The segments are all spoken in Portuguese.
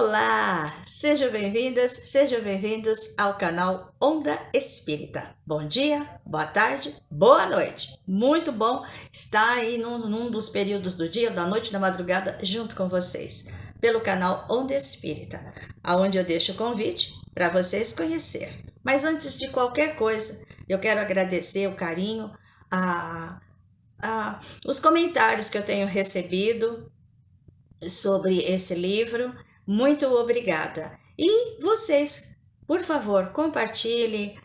Olá! Sejam bem-vindas, sejam bem-vindos ao canal Onda Espírita. Bom dia, boa tarde, boa noite. Muito bom estar aí num dos períodos do dia, da noite, da madrugada, junto com vocês, pelo canal Onda Espírita, aonde eu deixo o convite para vocês conhecerem. Mas antes de qualquer coisa, eu quero agradecer o carinho, os comentários que eu tenho recebido sobre esse livro. Muito obrigada. E vocês, por favor, compartilhem,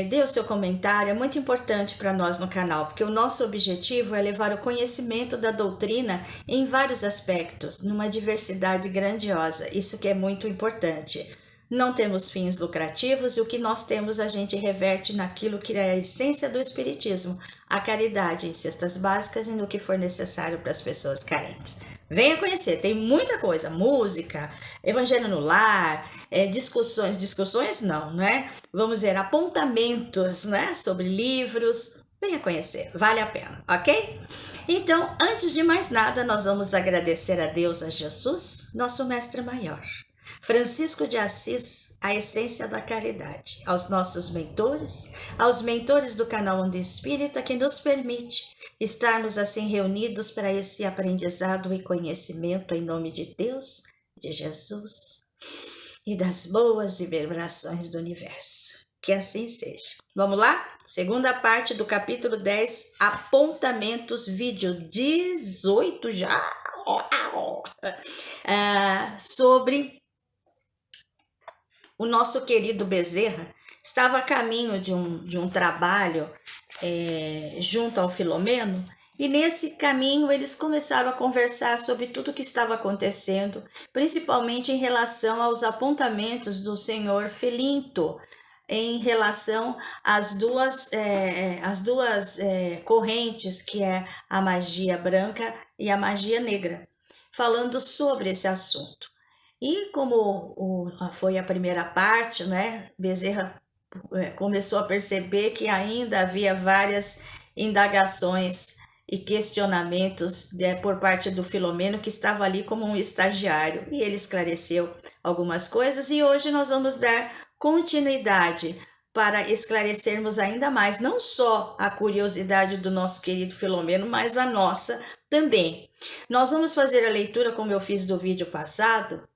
dê o seu comentário, é muito importante para nós no canal, porque o nosso objetivo é levar o conhecimento da doutrina em vários aspectos, numa diversidade grandiosa, isso que é muito importante. Não temos fins lucrativos e o que nós temos a gente reverte naquilo que é a essência do Espiritismo, a caridade em cestas básicas e no que for necessário para as pessoas carentes. Venha conhecer, tem muita coisa, música, evangelho no lar, discussões não, né? Vamos ver, apontamentos, né, sobre livros. Venha conhecer, vale a pena, ok? Então, antes de mais nada, nós vamos agradecer a Deus, a Jesus, nosso mestre maior. Francisco de Assis, a essência da caridade, aos nossos mentores, aos mentores do canal Onda Espírita, que nos permite estarmos assim reunidos para esse aprendizado e conhecimento em nome de Deus, de Jesus e das boas vibrações do universo. Que assim seja. Vamos lá? Segunda parte do capítulo 10, apontamentos, vídeo 18 já, sobre o nosso querido Bezerra. Estava a caminho de um trabalho junto ao Filomeno, e nesse caminho eles começaram a conversar sobre tudo o que estava acontecendo, principalmente em relação aos apontamentos do senhor Felinto, em relação às duas correntes, que é a magia branca e a magia negra, falando sobre esse assunto. E como foi a primeira parte, né, Bezerra começou a perceber que ainda havia várias indagações e questionamentos por parte do Filomeno, que estava ali como um estagiário, e ele esclareceu algumas coisas, e hoje nós vamos dar continuidade para esclarecermos ainda mais, não só a curiosidade do nosso querido Filomeno, mas a nossa também. Nós vamos fazer a leitura como eu fiz do vídeo passado,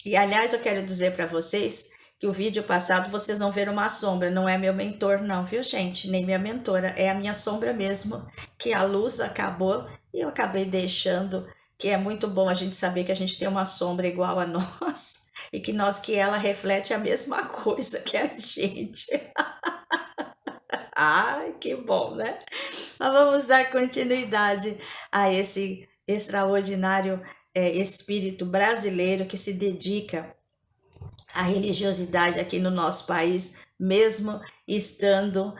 e aliás eu quero dizer para vocês que o vídeo passado vocês vão ver uma sombra, não é meu mentor não, viu gente? Nem minha mentora, é a minha sombra mesmo, que a luz acabou e eu acabei deixando, que é muito bom a gente saber que a gente tem uma sombra igual a nós e que ela reflete a mesma coisa que a gente. Ai, que bom, né? Mas vamos dar continuidade a esse extraordinário espírito brasileiro que se dedica à religiosidade aqui no nosso país, mesmo estando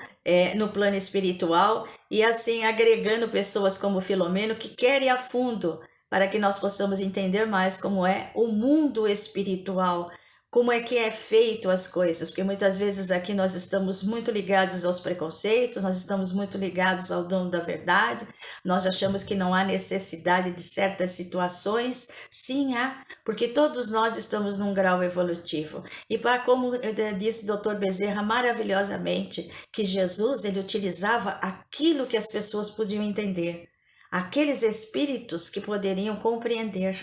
no plano espiritual, e assim agregando pessoas como Filomeno que querem a fundo para que nós possamos entender mais como é o mundo espiritual, como é que é feito as coisas, porque muitas vezes aqui nós estamos muito ligados aos preconceitos, nós estamos muito ligados ao dono da verdade, nós achamos que não há necessidade de certas situações. Sim, há, porque todos nós estamos num grau evolutivo. E para, como disse o Dr. Bezerra maravilhosamente, que Jesus ele utilizava aquilo que as pessoas podiam entender, aqueles espíritos que poderiam compreender.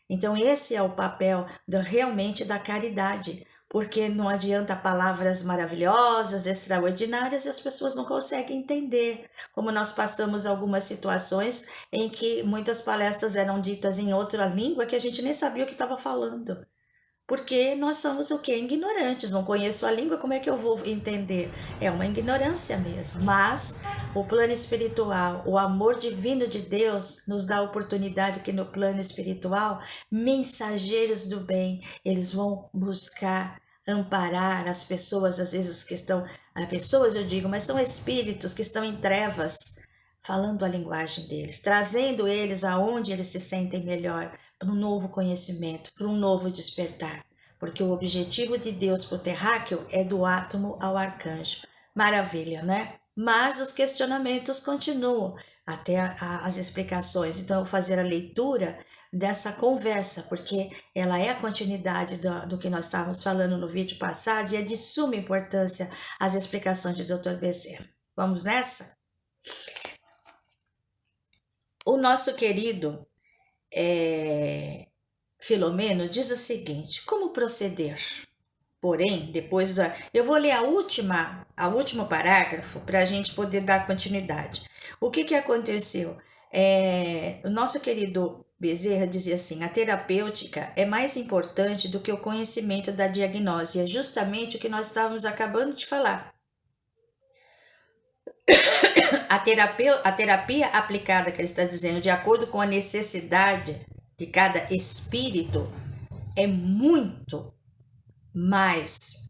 Então esse é o papel realmente da caridade, porque não adianta palavras maravilhosas, extraordinárias, e as pessoas não conseguem entender, como nós passamos algumas situações em que muitas palestras eram ditas em outra língua que a gente nem sabia o que estava falando. Porque nós somos o quê? Ignorantes, não conheço a língua, como é que eu vou entender? É uma ignorância mesmo, mas o plano espiritual, o amor divino de Deus nos dá a oportunidade que no plano espiritual, mensageiros do bem, eles vão buscar amparar as pessoas, às vezes que estão, pessoas eu digo, mas são espíritos que estão em trevas, falando a linguagem deles, trazendo eles aonde eles se sentem melhor, para um novo conhecimento, para um novo despertar. Porque o objetivo de Deus para o terráqueo é do átomo ao arcanjo. Maravilha, né? Mas os questionamentos continuam. até as explicações. Então, eu vou fazer a leitura dessa conversa, porque ela é a continuidade do que nós estávamos falando no vídeo passado e é de suma importância as explicações de Dr. Bezerra. Vamos nessa? O nosso querido Filomeno diz o seguinte: como proceder? Porém, depois da. Eu vou ler a último parágrafo para a gente poder dar continuidade. O que aconteceu? O nosso querido Bezerra dizia assim: a terapêutica é mais importante do que o conhecimento da diagnose. É justamente o que nós estávamos acabando de falar. A terapia aplicada, que ele está dizendo, de acordo com a necessidade de cada espírito, é muito mais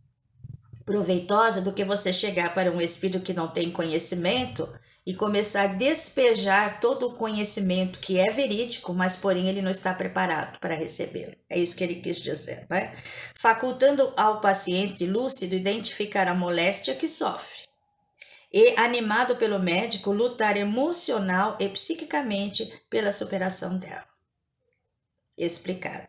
proveitosa do que você chegar para um espírito que não tem conhecimento e começar a despejar todo o conhecimento que é verídico, mas porém ele não está preparado para recebê-lo. É isso que ele quis dizer, né? Facultando ao paciente lúcido identificar a moléstia que sofre e, animado pelo médico, lutar emocional e psiquicamente pela superação dela. Explicado.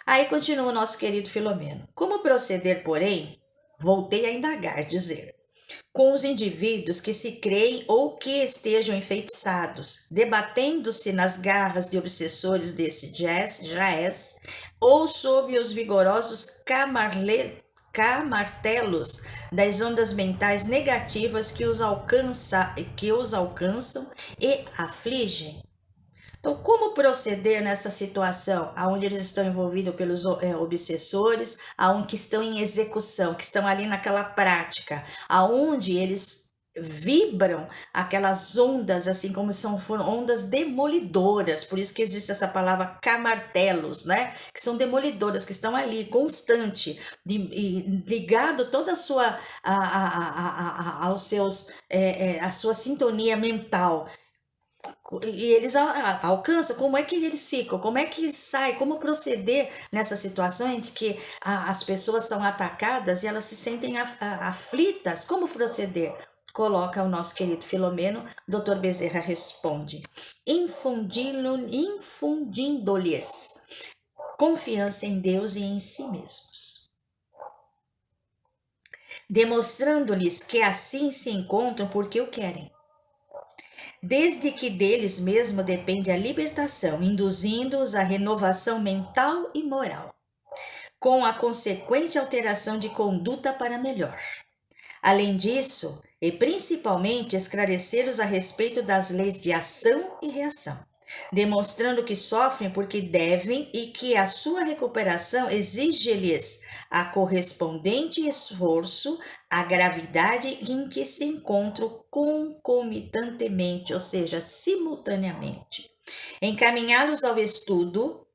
Aí continua o nosso querido Filomeno. Como proceder, porém, voltei a indagar, dizer, com os indivíduos que se creem ou que estejam enfeitiçados, debatendo-se nas garras de obsessores desse jaez, ou sob os vigorosos camartelos das ondas mentais negativas que os alcançam e afligem. Então, como proceder nessa situação, onde eles estão envolvidos pelos obsessores, aonde que estão em execução, que estão ali naquela prática, aonde eles vibram aquelas ondas, assim como foram ondas demolidoras, por isso que existe essa palavra camartelos, né? Que são demolidoras, que estão ali, constante, ligado toda a sua, aos seus, a sua sintonia mental. E eles alcançam, como é que eles ficam, como é que sai, como proceder nessa situação em que as pessoas são atacadas e elas se sentem aflitas, como proceder? Coloca o nosso querido Filomeno, Dr. Bezerra responde, infundindo-lhes confiança em Deus e em si mesmos, demonstrando-lhes que assim se encontram porque o querem, desde que deles mesmo depende a libertação, induzindo-os à renovação mental e moral, com a consequente alteração de conduta para melhor. Além disso, e principalmente esclarecer-os a respeito das leis de ação e reação, demonstrando que sofrem porque devem e que a sua recuperação exige-lhes a correspondente esforço à gravidade em que se encontram concomitantemente, ou seja, simultaneamente. Encaminhá-los ao estudo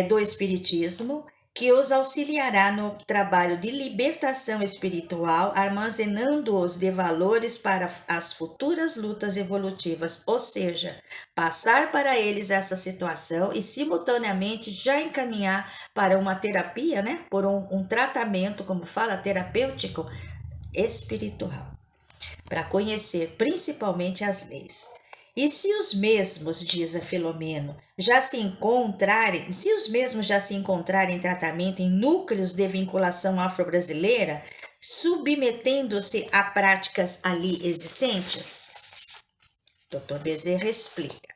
do Espiritismo, que os auxiliará no trabalho de libertação espiritual, armazenando-os de valores para as futuras lutas evolutivas, ou seja, passar para eles essa situação e simultaneamente já encaminhar para uma terapia, né, por um tratamento, como fala, terapêutico espiritual, para conhecer principalmente as leis. E se os mesmos, diz a Filomeno, se os mesmos já se encontrarem em tratamento em núcleos de vinculação afro-brasileira, submetendo-se a práticas ali existentes? Dr. Bezerra explica.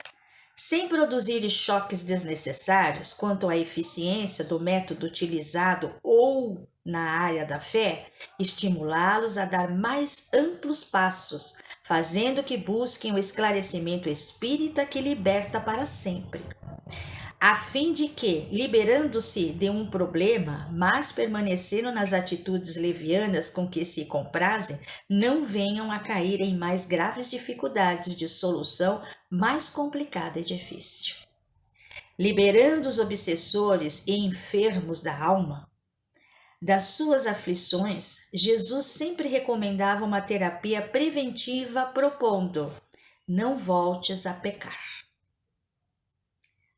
Sem produzir choques desnecessários quanto à eficiência do método utilizado ou na área da fé, estimulá-los a dar mais amplos passos, fazendo que busquem o esclarecimento espírita que liberta para sempre, a fim de que, liberando-se de um problema, mas permanecendo nas atitudes levianas com que se comprazem, não venham a cair em mais graves dificuldades de solução mais complicada e difícil. Liberando os obsessores e enfermos da alma das suas aflições, Jesus sempre recomendava uma terapia preventiva, propondo: não voltes a pecar.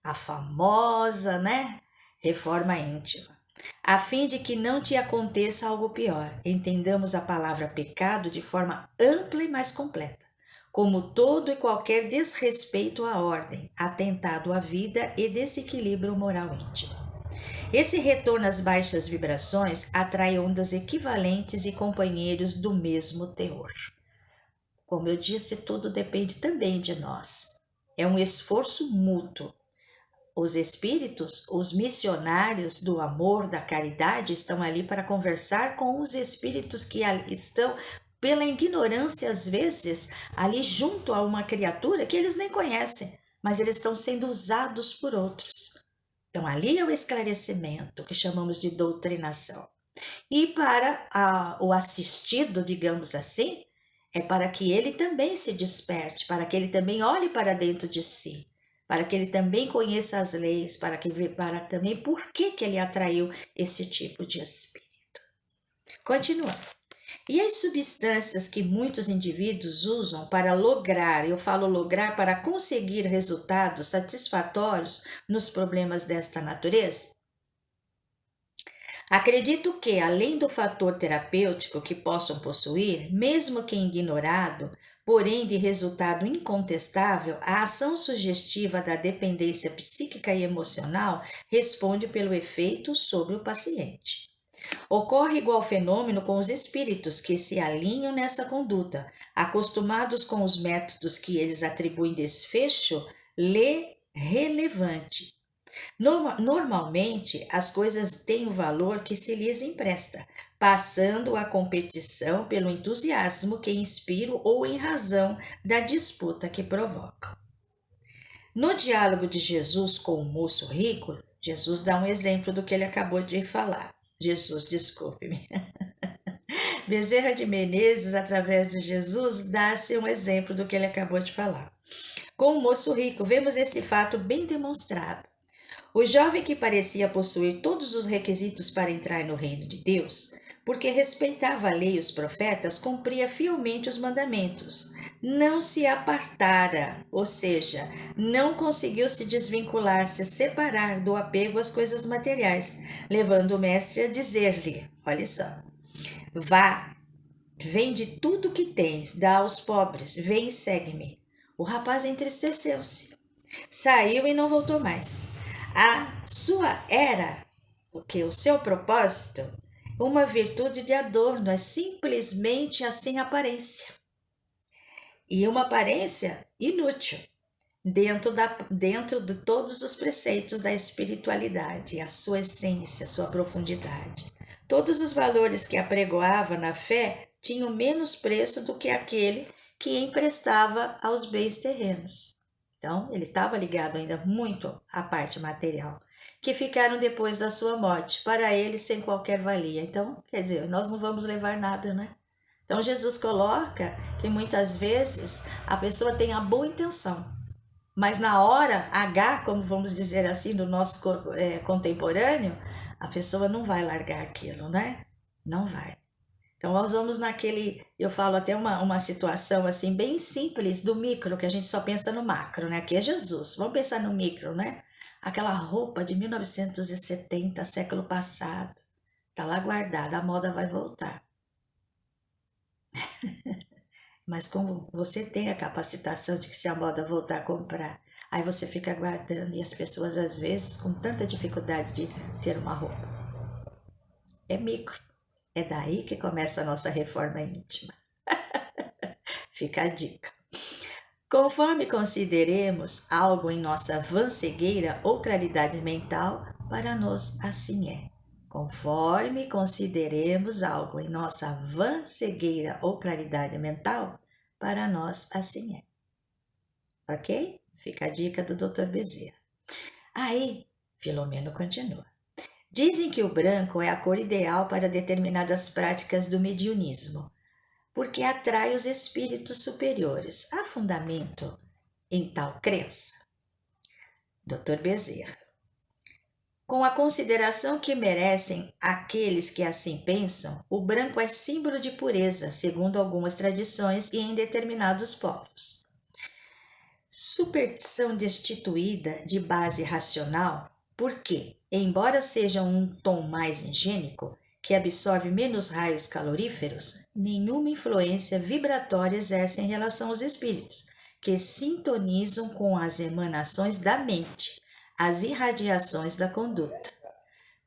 A famosa, reforma íntima, a fim de que não te aconteça algo pior. Entendamos a palavra pecado de forma ampla e mais completa. como todo e qualquer desrespeito à ordem, atentado à vida e desequilíbrio moral íntimo. Esse retorno às baixas vibrações atrai ondas equivalentes e companheiros do mesmo teor. Como eu disse, tudo depende também de nós. É um esforço mútuo. Os espíritos, os missionários do amor, da caridade, estão ali para conversar com os espíritos que estão, pela ignorância às vezes, ali junto a uma criatura que eles nem conhecem, mas eles estão sendo usados por outros. Então, ali é o esclarecimento, que chamamos de doutrinação. E para o assistido, digamos assim, é para que ele também se desperte, para que ele também olhe para dentro de si, para que ele também conheça as leis, para também por que ele atraiu esse tipo de espírito. Continuando. E as substâncias que muitos indivíduos usam para lograr, eu falo lograr para conseguir resultados satisfatórios nos problemas desta natureza? Acredito que, além do fator terapêutico que possam possuir, mesmo que ignorado, porém de resultado incontestável, a ação sugestiva da dependência psíquica e emocional responde pelo efeito sobre o paciente. Ocorre igual fenômeno com os espíritos que se alinham nessa conduta, acostumados com os métodos que eles atribuem desfecho relevante. Normalmente, as coisas têm o valor que se lhes empresta, passando a competição pelo entusiasmo que inspiram ou em razão da disputa que provocam. No diálogo de Jesus com o moço rico, Jesus dá um exemplo do que ele acabou de falar. Jesus, desculpe-me. Bezerra de Menezes, através de Jesus, dá-se um exemplo do que ele acabou de falar. Com o moço rico, vemos esse fato bem demonstrado. O jovem que parecia possuir todos os requisitos para entrar no reino de Deus, porque respeitava a lei e os profetas, cumpria fielmente os mandamentos. Não se apartara, ou seja, não conseguiu se desvincular, se separar do apego às coisas materiais, levando o mestre a dizer-lhe, olha só, vá, vende tudo o que tens, dá aos pobres, vem e segue-me. O rapaz entristeceu-se, saiu e não voltou mais. A sua era, o seu propósito, uma virtude de adorno, é simplesmente assim aparência. E uma aparência inútil, dentro de todos os preceitos da espiritualidade, a sua essência, a sua profundidade. Todos os valores que apregoava na fé tinham menos preço do que aquele que emprestava aos bens terrenos. Então, ele estava ligado ainda muito à parte material, que ficaram depois da sua morte, para ele sem qualquer valia. Então, quer dizer, nós não vamos levar nada, né? Então, Jesus coloca que muitas vezes a pessoa tem a boa intenção, mas na hora H, como vamos dizer assim, no nosso contemporâneo, a pessoa não vai largar aquilo, né? Não vai. Então, nós vamos naquele, eu falo até uma situação assim bem simples do micro, que a gente só pensa no macro, né? Aqui é Jesus, vamos pensar no micro, né? Aquela roupa de 1970, século passado, tá lá guardada, a moda vai voltar. Mas como você tem a capacitação de que se a moda voltar a comprar, aí você fica guardando e as pessoas às vezes com tanta dificuldade de ter uma roupa. É micro. É daí que começa a nossa reforma íntima. Fica a dica. Conforme consideremos algo em nossa vã cegueira ou claridade mental, para nós assim é. Conforme consideremos algo em nossa vã cegueira ou claridade mental, para nós assim é. Ok? Fica a dica do Dr. Bezerra. Aí, Filomeno continua. Dizem que o branco é a cor ideal para determinadas práticas do mediunismo, porque atrai os espíritos superiores. Há fundamento em tal crença? Dr. Bezerra. Com a consideração que merecem aqueles que assim pensam, o branco é símbolo de pureza, segundo algumas tradições e em determinados povos. Superstição destituída de base racional, porque, embora seja um tom mais higiênico, que absorve menos raios caloríferos, nenhuma influência vibratória exerce em relação aos espíritos, que sintonizam com as emanações da mente, as irradiações da conduta.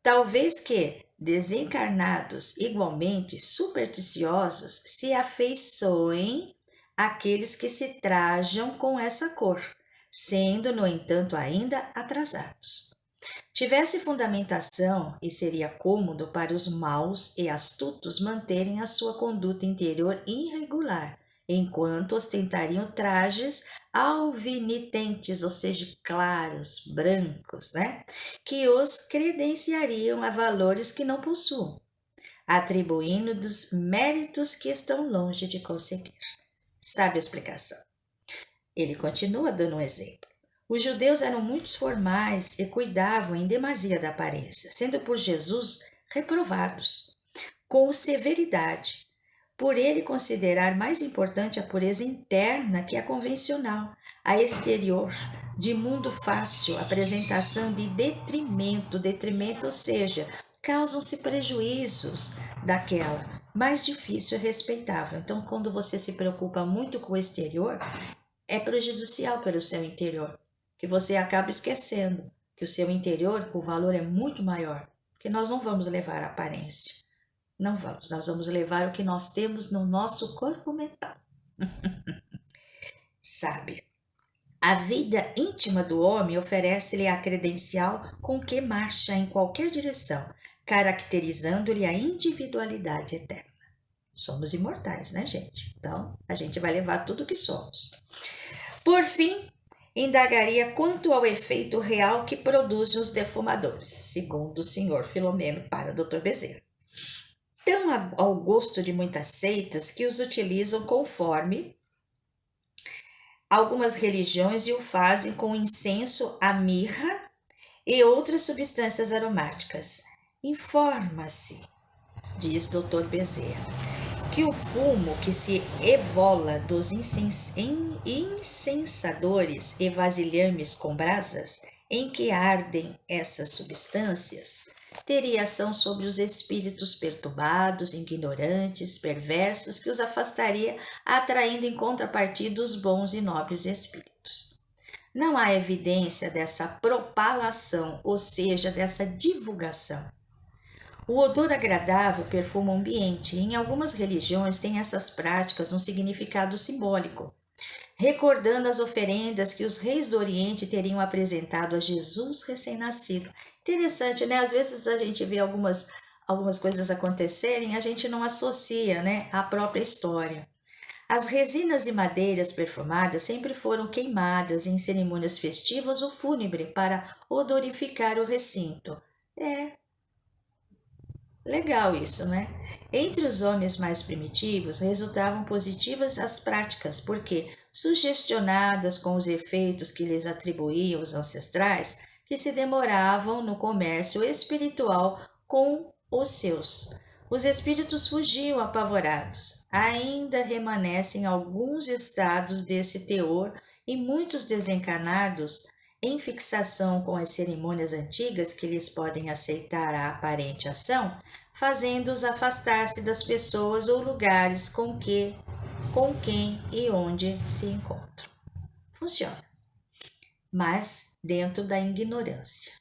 Talvez que desencarnados igualmente supersticiosos se afeiçoem àqueles que se trajam com essa cor, sendo, no entanto, ainda atrasados. Tivesse fundamentação e seria cômodo para os maus e astutos manterem a sua conduta interior irregular, enquanto ostentariam trajes alvinitentes, ou seja, claros, brancos, né? Que os credenciariam a valores que não possuem, atribuindo-os méritos que estão longe de conseguir. Sabe a explicação? Ele continua dando um exemplo. Os judeus eram muito formais e cuidavam em demasia da aparência, sendo por Jesus reprovados com severidade, por ele considerar mais importante a pureza interna que a convencional, a exterior, de mundo fácil, apresentação de detrimento, ou seja, causam-se prejuízos daquela mais difícil e respeitável. Então, quando você se preocupa muito com o exterior, é prejudicial para o seu interior, que você acaba esquecendo que o seu interior, o valor é muito maior, porque nós não vamos levar a aparência. Não vamos, nós vamos levar o que nós temos no nosso corpo mental. Sabe, a vida íntima do homem oferece-lhe a credencial com que marcha em qualquer direção, caracterizando-lhe a individualidade eterna. Somos imortais, né, gente? Então, a gente vai levar tudo que somos. Por fim, indagaria quanto ao efeito real que produzem os defumadores, segundo o senhor Filomeno para Dr. Bezerra. Tão ao gosto de muitas seitas que os utilizam conforme algumas religiões e o fazem com incenso, a mirra e outras substâncias aromáticas. Informa-se, diz Dr. Bezerra, que o fumo que se evola dos incensadores e vasilhames com brasas em que ardem essas substâncias teria ação sobre os espíritos perturbados, ignorantes, perversos, que os afastaria, atraindo em contrapartida os bons e nobres espíritos. Não há evidência dessa propalação, ou seja, dessa divulgação. O odor agradável perfuma o ambiente, e em algumas religiões tem essas práticas um significado simbólico, recordando as oferendas que os reis do Oriente teriam apresentado a Jesus recém-nascido. Interessante, né? Às vezes a gente vê algumas coisas acontecerem, a gente não associa, né, à própria história. As resinas e madeiras perfumadas sempre foram queimadas em cerimônias festivas ou fúnebres para odorificar o recinto. Legal isso, né? Entre os homens mais primitivos, resultavam positivas as práticas, porque, sugestionadas com os efeitos que lhes atribuíam os ancestrais, que se demoravam no comércio espiritual com os seus. Os espíritos fugiam apavorados. Ainda remanescem alguns estados desse teor e muitos desencarnados em fixação com as cerimônias antigas que lhes podem aceitar a aparente ação, fazendo-os afastar-se das pessoas ou lugares com quem e onde se encontram. Funciona, mas dentro da ignorância.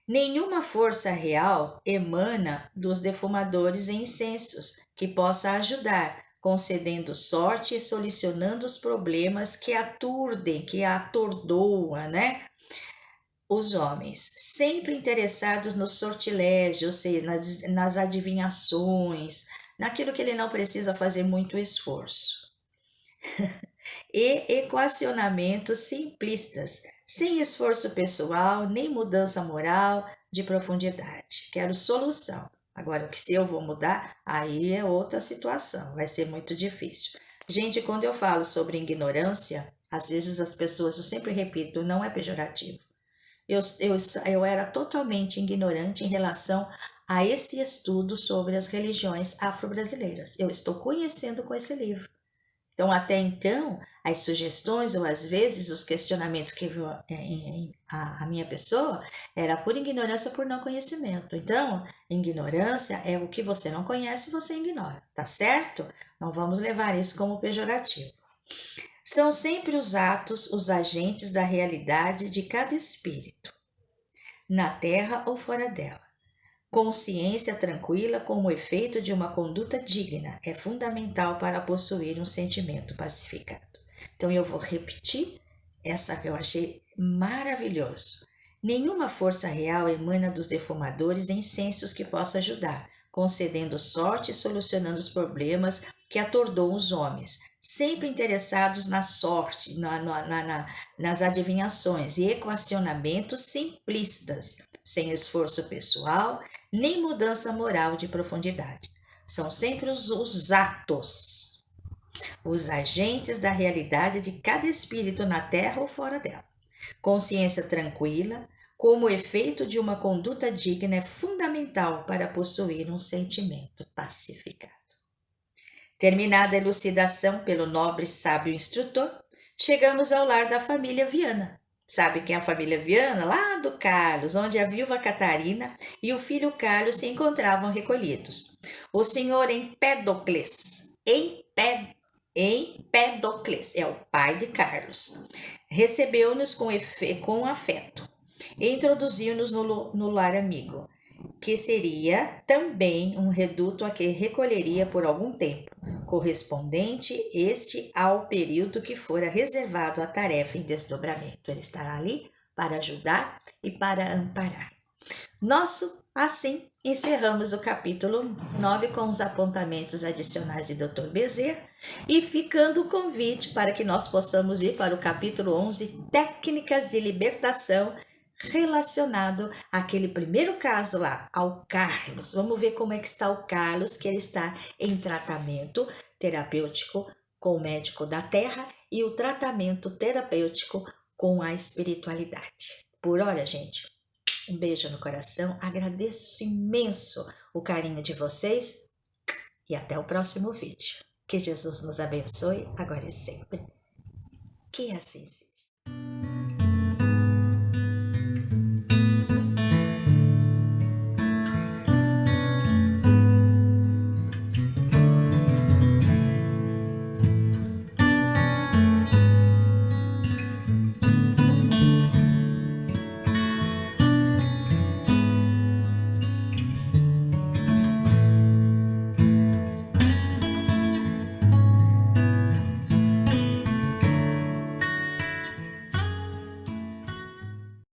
Nenhuma força real emana dos defumadores em incensos que possa ajudar, concedendo sorte e solucionando os problemas que aturdem, que atordoam, né? Os homens, sempre interessados no sortilégio, ou seja, nas adivinhações, naquilo que ele não precisa fazer muito esforço. E equacionamentos simplistas, sem esforço pessoal, nem mudança moral de profundidade. Quero solução. Agora, se eu vou mudar, aí é outra situação, vai ser muito difícil. Gente, quando eu falo sobre ignorância, às vezes as pessoas, eu sempre repito, não é pejorativo. Eu era totalmente ignorante em relação a esse estudo sobre as religiões afro-brasileiras. Eu estou conhecendo com esse livro. Então, até então, as sugestões ou às vezes os questionamentos que viu a minha pessoa era por ignorância, por não conhecimento. Então, ignorância é o que você não conhece, você ignora, tá certo? Não vamos levar isso como pejorativo. São sempre os atos, os agentes da realidade de cada espírito, na terra ou fora dela. Consciência tranquila como efeito de uma conduta digna é fundamental para possuir um sentimento pacificado. Então eu vou repetir essa que eu achei maravilhoso. Nenhuma força real emana dos defumadores em sensos que possa ajudar, concedendo sorte e solucionando os problemas que atordam os homens, sempre interessados na sorte, nas adivinhações e equacionamentos simplistas, sem esforço pessoal, nem mudança moral de profundidade. São sempre os atos, os agentes da realidade de cada espírito na terra ou fora dela. Consciência tranquila, como efeito de uma conduta digna, é fundamental para possuir um sentimento pacificado. Terminada a elucidação pelo nobre sábio instrutor, chegamos ao lar da família Viana. Sabe quem é a família Viana? Lá do Carlos, onde a viúva Catarina e o filho Carlos se encontravam recolhidos. O senhor Empédocles, Empédocles, é o pai de Carlos, recebeu-nos com afeto e introduziu-nos no lar amigo, que seria também um reduto a que recolheria por algum tempo, correspondente este ao período que fora reservado à tarefa em desdobramento. Ele estará ali para ajudar e para amparar. Assim, encerramos o capítulo 9 com os apontamentos adicionais de Dr. Bezerra e ficando o convite para que nós possamos ir para o capítulo 11, Técnicas de Libertação, relacionado àquele primeiro caso lá, ao Carlos. Vamos ver como é que está o Carlos, que ele está em tratamento terapêutico com o médico da Terra e o tratamento terapêutico com a espiritualidade. Por hora, gente, um beijo no coração, agradeço imenso o carinho de vocês e até o próximo vídeo. Que Jesus nos abençoe agora e sempre. Que assim seja.